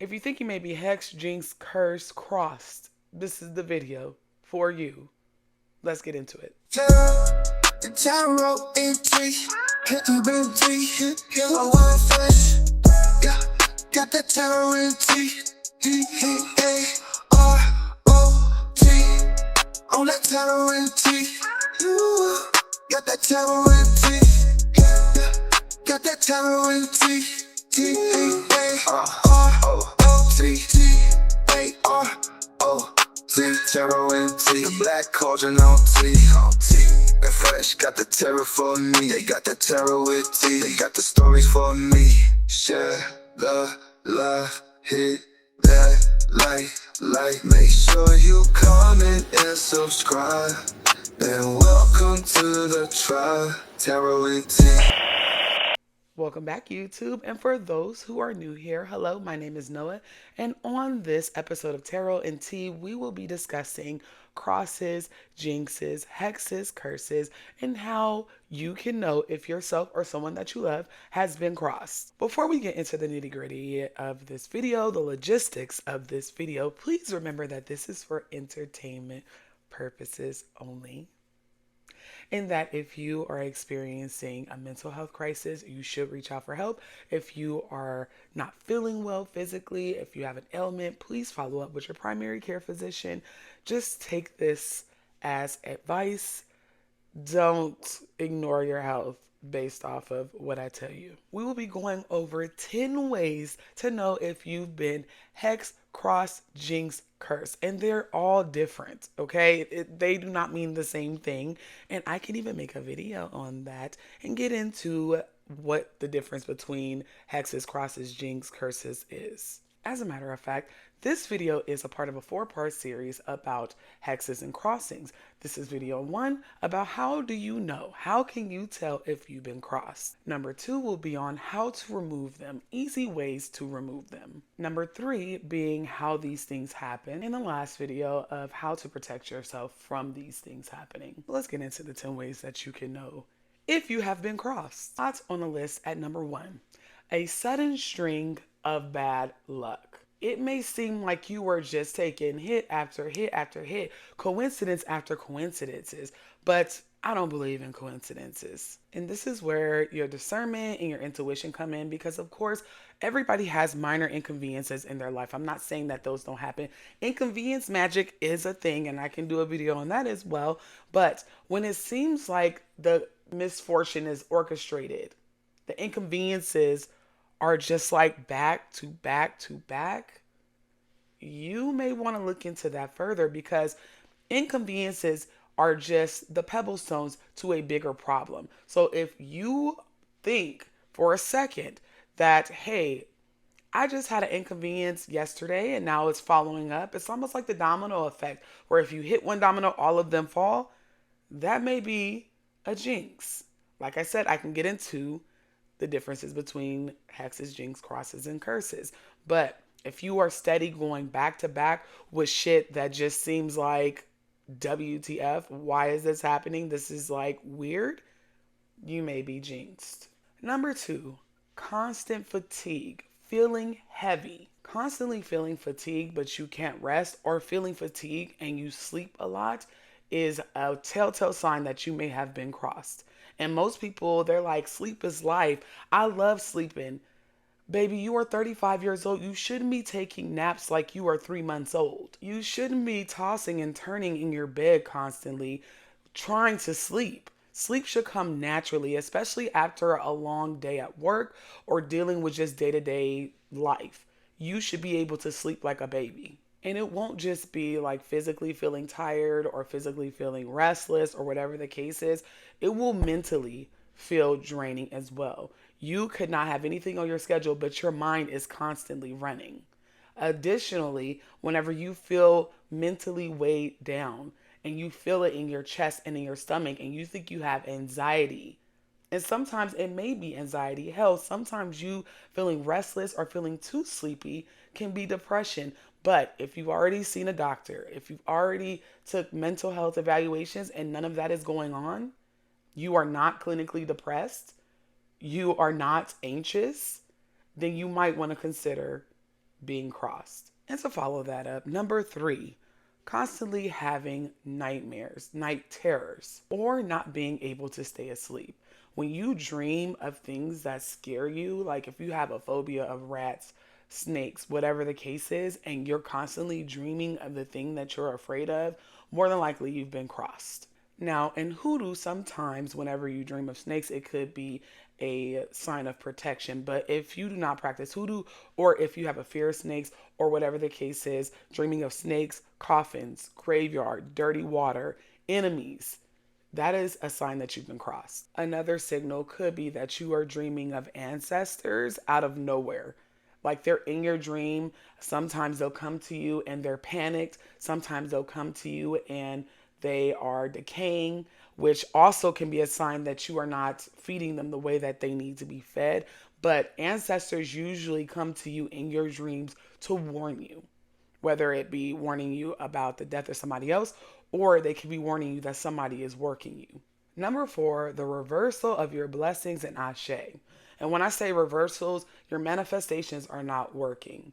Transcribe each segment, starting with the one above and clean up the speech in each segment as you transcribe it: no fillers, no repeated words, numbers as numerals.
If you think you may be hexed, jinxed, cursed, crossed, this is the video for you. Let's get into it. Tarot entry, hit the beauty, hit my one face. Yeah, got that tarot entry. H-E-A-R-O-T. On that tarot entry. Got that tarot entry. Yeah, got that tarot entry. T-A-R-O-T. T-A-R-O-T. Tarot entry. The black cauldron on T. And fresh, got the terror for me. They got the terror with tea. They got the stories for me. Share the love, hit that like. Make sure you comment and subscribe. And welcome to the tribe. Tarot with tea. Welcome back, YouTube. And for those who are new here, hello, my name is Noah. And on this episode of Tarot and Tea, we will be discussing crosses, jinxes, hexes, curses, and how you can know if yourself or someone that you love has been crossed. Before we get into the nitty-gritty of this video, the logistics of this video, please remember that this is for entertainment purposes only. In that if you are experiencing a mental health crisis, you should reach out for help. If you are not feeling well physically, if you have an ailment, please follow up with your primary care physician. Just take this as advice. Don't ignore your health based off of what I tell you. We will be going over 10 ways to know if you've been hex, cross, jinx, curse, and they're all different, okay? They do not mean the same thing, and I can even make a video on that and get into what the difference between hexes, crosses, jinx, curses is. As a matter of fact, this video is a part of a 4-part series about hexes and crossings. This is video 1 about how do you know? How can you tell if you've been crossed? Number 2 will be on how to remove them, easy ways to remove them. Number 3 being how these things happen. In the last video of how to protect yourself from these things happening. Let's get into the 10 ways that you can know if you have been crossed. That's on the list at number 1. A sudden string of bad luck. It may seem like you were just taking hit after hit after hit, coincidence after coincidences, but I don't believe in coincidences. And this is where your discernment and your intuition come in because, of course, everybody has minor inconveniences in their life. I'm not saying that those don't happen. Inconvenience magic is a thing, and I can do a video on that as well. But when it seems like the misfortune is orchestrated, the inconveniences are just like back to back to back, you may want to look into that further because inconveniences are just the pebble stones to a bigger problem. So if you think for a second that, hey, I just had an inconvenience yesterday and now it's following up, it's almost like the domino effect where if you hit one domino, all of them fall. That may be a jinx. Like I said, I can get into the differences between hexes, jinx, crosses, and curses. But if you are steady going back to back with shit that just seems like WTF, why is this happening? This is like weird. You may be jinxed. Number 2, constant fatigue, feeling heavy. Constantly feeling fatigue, but you can't rest, or feeling fatigue and you sleep a lot is a telltale sign that you may have been crossed. And most people, they're like, sleep is life. I love sleeping. Baby, you are 35 years old. You shouldn't be taking naps like you are 3 months old. You shouldn't be tossing and turning in your bed constantly trying to sleep. Sleep should come naturally, especially after a long day at work or dealing with just day-to-day life. You should be able to sleep like a baby. And it won't just be like physically feeling tired or physically feeling restless or whatever the case is. It will mentally feel draining as well. You could not have anything on your schedule, but your mind is constantly running. Additionally, whenever you feel mentally weighed down and you feel it in your chest and in your stomach and you think you have anxiety, and sometimes it may be anxiety. Hell, sometimes you feeling restless or feeling too sleepy can be depression. But if you've already seen a doctor, if you've already took mental health evaluations and none of that is going on, you are not clinically depressed, you are not anxious, then you might want to consider being crossed. And to follow that up, number three, constantly having nightmares, night terrors, or not being able to stay asleep. When you dream of things that scare you, like if you have a phobia of rats, snakes, whatever the case is, and you're constantly dreaming of the thing that you're afraid of, more than likely you've been crossed. Now, in hoodoo, sometimes whenever you dream of snakes, it could be a sign of protection. But if you do not practice hoodoo, or if you have a fear of snakes, or whatever the case is, dreaming of snakes, coffins, graveyard, dirty water, enemies, that is a sign that you've been crossed. Another signal could be that you are dreaming of ancestors out of nowhere. Like they're in your dream. Sometimes they'll come to you and they're panicked. Sometimes they'll come to you and they are decaying, which also can be a sign that you are not feeding them the way that they need to be fed. But ancestors usually come to you in your dreams to warn you, whether it be warning you about the death of somebody else or they could be warning you that somebody is working you. Number four, the reversal of your blessings and ashe. And when I say reversals, your manifestations are not working.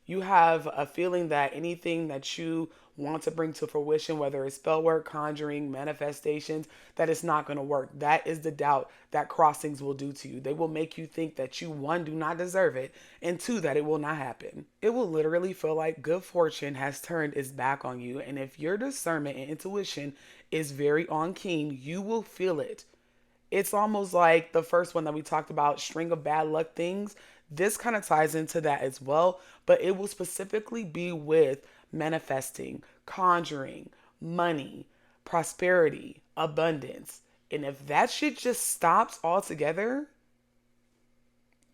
You have a feeling that anything that you want to bring to fruition, whether it's spell work, conjuring, manifestations, that it's not going to work. That is the doubt that crossings will do to you. They will make you think that you, one, do not deserve it, and two, that it will not happen. It will literally feel like good fortune has turned its back on you. And if your discernment and intuition is very on keen, you will feel it. It's almost like the first one that we talked about, string of bad luck things. This kind of ties into that as well, but it will specifically be with manifesting, conjuring, money, prosperity, abundance. And if that shit just stops altogether,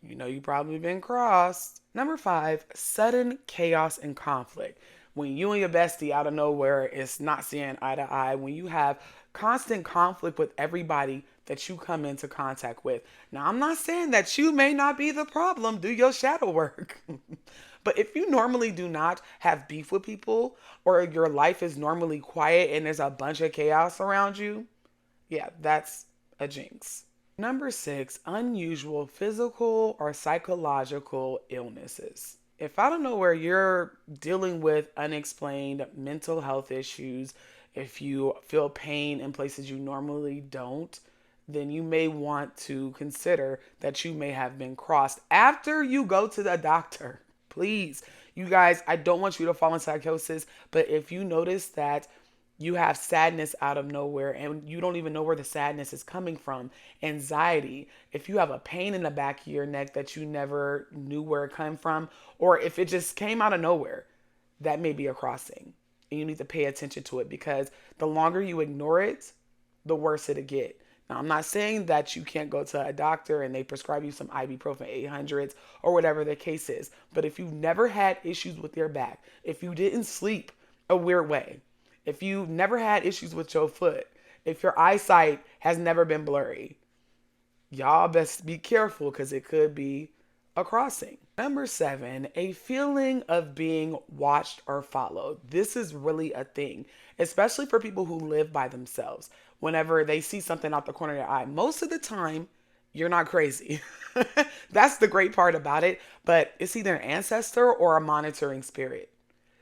you know you probably been crossed. Number five, sudden chaos and conflict. When you and your bestie out of nowhere is not seeing eye to eye, when you have constant conflict with everybody that you come into contact with. Now, I'm not saying that you may not be the problem. Do your shadow work. But if you normally do not have beef with people or your life is normally quiet and there's a bunch of chaos around you, yeah, that's a jinx. Number six, unusual physical or psychological illnesses. If I don't know where you're dealing with unexplained mental health issues, if you feel pain in places you normally don't, then you may want to consider that you may have been crossed after you go to the doctor. Please, you guys, I don't want you to fall in psychosis, but if you notice that you have sadness out of nowhere and you don't even know where the sadness is coming from, anxiety, if you have a pain in the back of your neck that you never knew where it came from, or if it just came out of nowhere, that may be a crossing. And you need to pay attention to it because the longer you ignore it, the worse it'll get. Now, I'm not saying that you can't go to a doctor and they prescribe you some ibuprofen 800s or whatever the case is. But if you've never had issues with your back, if you didn't sleep a weird way, if you never had issues with your foot, if your eyesight has never been blurry, y'all best be careful because it could be a crossing. Number seven, a feeling of being watched or followed. This is really a thing, especially for people who live by themselves. Whenever they see something out the corner of their eye, most of the time, you're not crazy. That's the great part about it. But it's either an ancestor or a monitoring spirit.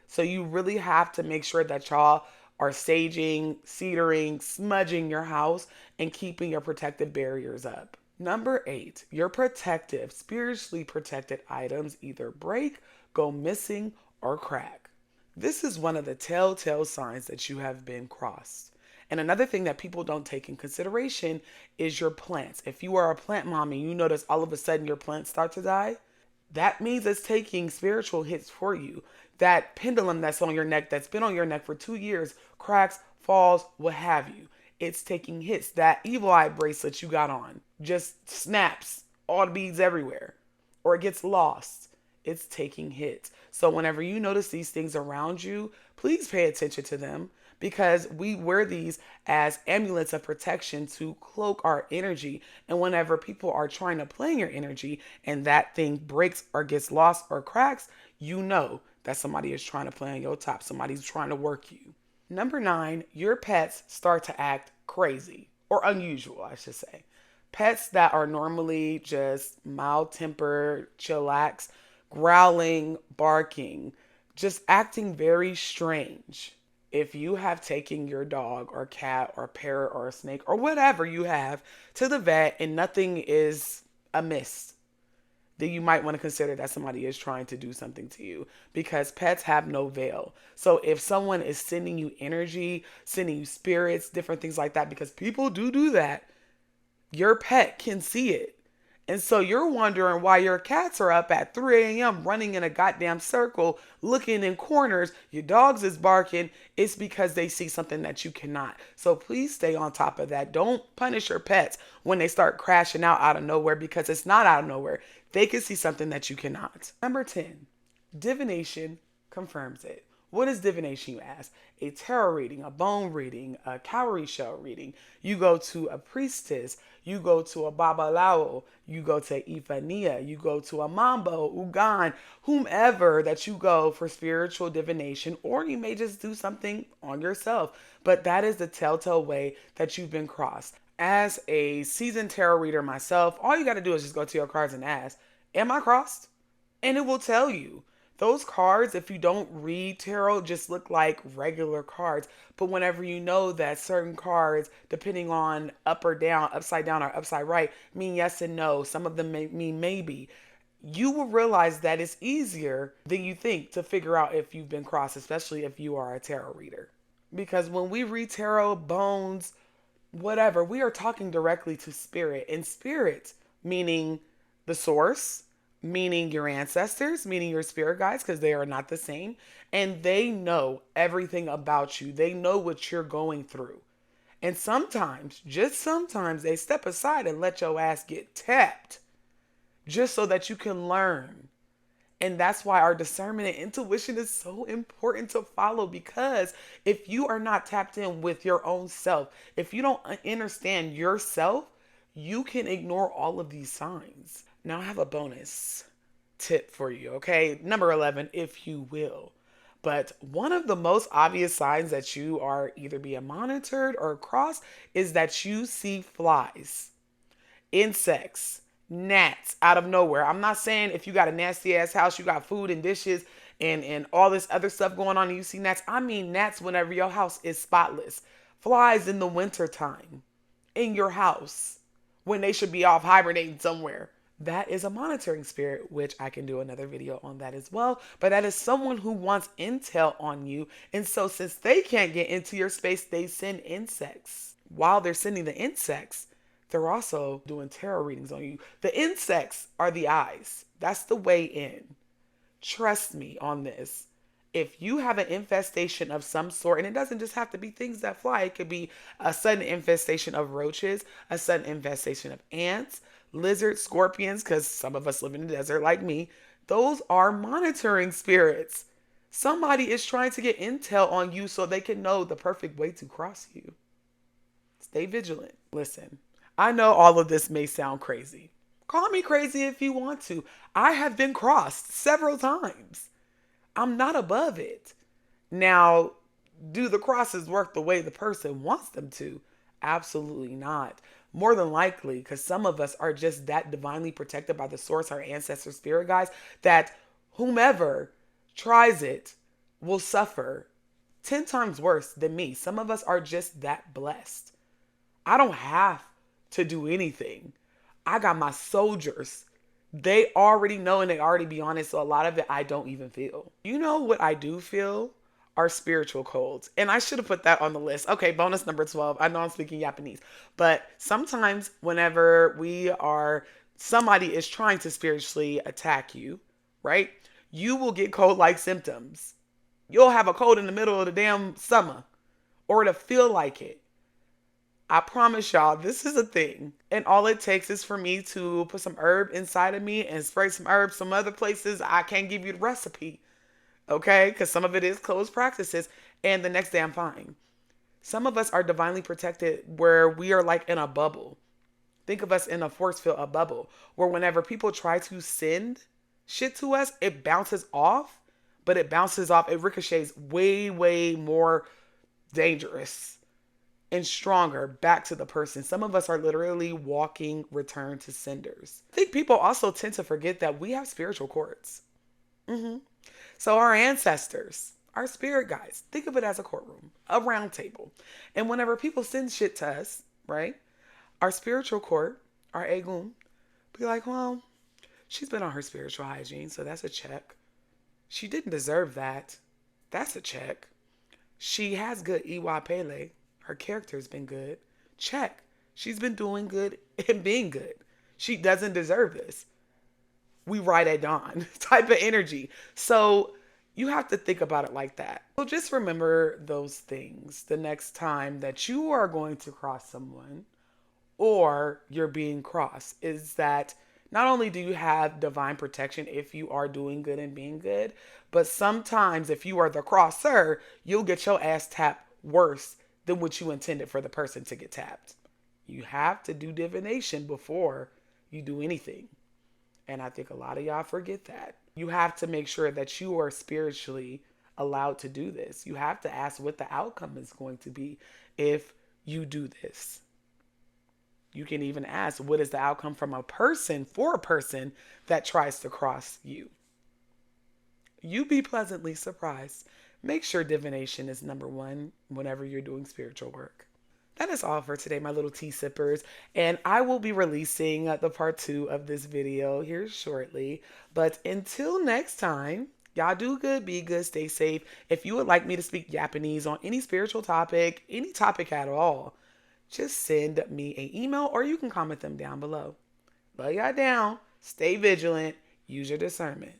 So you really have to make sure that y'all are saging, cedering, smudging your house, and keeping your protective barriers up. Number eight, your protective, spiritually protected items either break, go missing, or crack. This is one of the telltale signs that you have been crossed. And another thing that people don't take in consideration is your plants. If you are a plant mom and you notice all of a sudden your plants start to die, that means it's taking spiritual hits for you. That pendulum that's on your neck, that's been on your neck for 2 years, cracks, falls, what have you. It's taking hits. That evil eye bracelet you got on just snaps, all the beads everywhere, or it gets lost. It's taking hits. So whenever you notice these things around you, please pay attention to them because we wear these as amulets of protection to cloak our energy. And whenever people are trying to play in your energy and that thing breaks or gets lost or cracks, you know that somebody is trying to play on your top. Somebody's trying to work you. Number nine, your pets start to act crazy or unusual, I should say. Pets that are normally just mild tempered, chillax, growling, barking, just acting very strange. If you have taken your dog or cat or parrot or a snake or whatever you have to the vet and nothing is amiss, then you might want to consider that somebody is trying to do something to you, because pets have no veil. So if someone is sending you energy, sending you spirits, different things like that, because people do that, your pet can see it. And so you're wondering why your cats are up at 3 a.m. running in a goddamn circle, looking in corners, your dogs is barking. It's because they see something that you cannot. So please stay on top of that. Don't punish your pets when they start crashing out of nowhere, because it's not out of nowhere. They can see something that you cannot. Number 10, divination confirms it. What is divination, you ask? A tarot reading, a bone reading, a cowrie shell reading. You go to a priestess, you go to a babalao, you go to Ifania, you go to a mambo, ugan, whomever that you go for spiritual divination, or you may just do something on yourself. But that is the telltale way that you've been crossed. As a seasoned tarot reader myself, all you got to do is just go to your cards and ask, am I crossed? And it will tell you. Those cards, if you don't read tarot, just look like regular cards. But whenever you know that certain cards, depending on up or down, upside down or upside right, mean yes and no, some of them may mean maybe, you will realize that it's easier than you think to figure out if you've been crossed, especially if you are a tarot reader. Because when we read tarot, bones, whatever, we are talking directly to spirit. And spirit, meaning the source, meaning your ancestors, meaning your spirit guides, because they are not the same. And they know everything about you, they know what you're going through. And sometimes, just sometimes, they step aside and let your ass get tapped just so that you can learn. And that's why our discernment and intuition is so important to follow, because if you are not tapped in with your own self, if you don't understand yourself, you can ignore all of these signs. Now, I have a bonus tip for you, okay? Number 11, if you will. But one of the most obvious signs that you are either being monitored or crossed is that you see flies, insects, gnats out of nowhere. I'm not saying if you got a nasty ass house, you got food and dishes and all this other stuff going on and you see gnats. I mean gnats whenever your house is spotless. Flies in the wintertime in your house when they should be off hibernating somewhere. That is a monitoring spirit, which I can do another video on that as well. But that is someone who wants intel on you. And so since they can't get into your space, they send insects. While they're sending the insects, they're also doing tarot readings on you. The insects are the eyes. That's the way in. Trust me on this. If you have an infestation of some sort, and it doesn't just have to be things that fly, it could be a sudden infestation of roaches, a sudden infestation of ants, lizards, scorpions, because some of us live in the desert like me. Those are monitoring spirits. Somebody is trying to get intel on you so they can know the perfect way to cross you. Stay vigilant. Listen, I know all of this may sound crazy. Call me crazy if you want to. I have been crossed several times. I'm not above it. Now, do the crosses work the way the person wants them to? Absolutely not. More than likely, because some of us are just that divinely protected by the source, our ancestors, spirit guides, that whomever tries it will suffer 10 times worse than me. Some of us are just that blessed. I don't have to do anything. I got my soldiers. They already know and they already be honest. So a lot of it I don't even feel. You know what I do feel are spiritual colds. And I should have put that on the list. Okay, bonus number 12. I know I'm speaking Japanese. But sometimes whenever somebody is trying to spiritually attack you, right? You will get cold-like symptoms. You'll have a cold in the middle of the damn summer. Or it'll feel like it. I promise y'all, this is a thing. And all it takes is for me to put some herb inside of me and spray some herbs some other places. I can't give you the recipe. Okay? Because some of it is closed practices. And the next day I'm fine. Some of us are divinely protected where we are like in a bubble. Think of us in a force field, a bubble. Where whenever people try to send shit to us, it bounces off. But it bounces off. It ricochets way, way more dangerous and stronger back to the person. Some of us are literally walking return to senders. I think people also tend to forget that we have spiritual cords. Hmm. So, our ancestors, our spirit guides, think of it as a courtroom, a round table. And whenever people send shit to us, right, our spiritual court, our Egun, be like, well, she's been on her spiritual hygiene, so that's a check. She didn't deserve that. That's a check. She has good Iwa Pele. Her character's been good. Check. She's been doing good and being good. She doesn't deserve this. We ride at dawn type of energy. So you have to think about it like that. So just remember those things the next time that you are going to cross someone or you're being crossed, is that not only do you have divine protection if you are doing good and being good, but sometimes if you are the crosser, you'll get your ass tapped worse than what you intended for the person to get tapped. You have to do divination before you do anything. And I think a lot of y'all forget that. You have to make sure that you are spiritually allowed to do this. You have to ask what the outcome is going to be if you do this. You can even ask what is the outcome from a person for a person that tries to cross you. You be pleasantly surprised. Make sure divination is number one whenever you're doing spiritual work. That is all for today, my little tea sippers. And I will be releasing the part two of this video here shortly. But until next time, y'all do good, be good, stay safe. If you would like me to speak Japanese on any spiritual topic, any topic at all, just send me an email or you can comment them down below. Love y'all down. Stay vigilant. Use your discernment.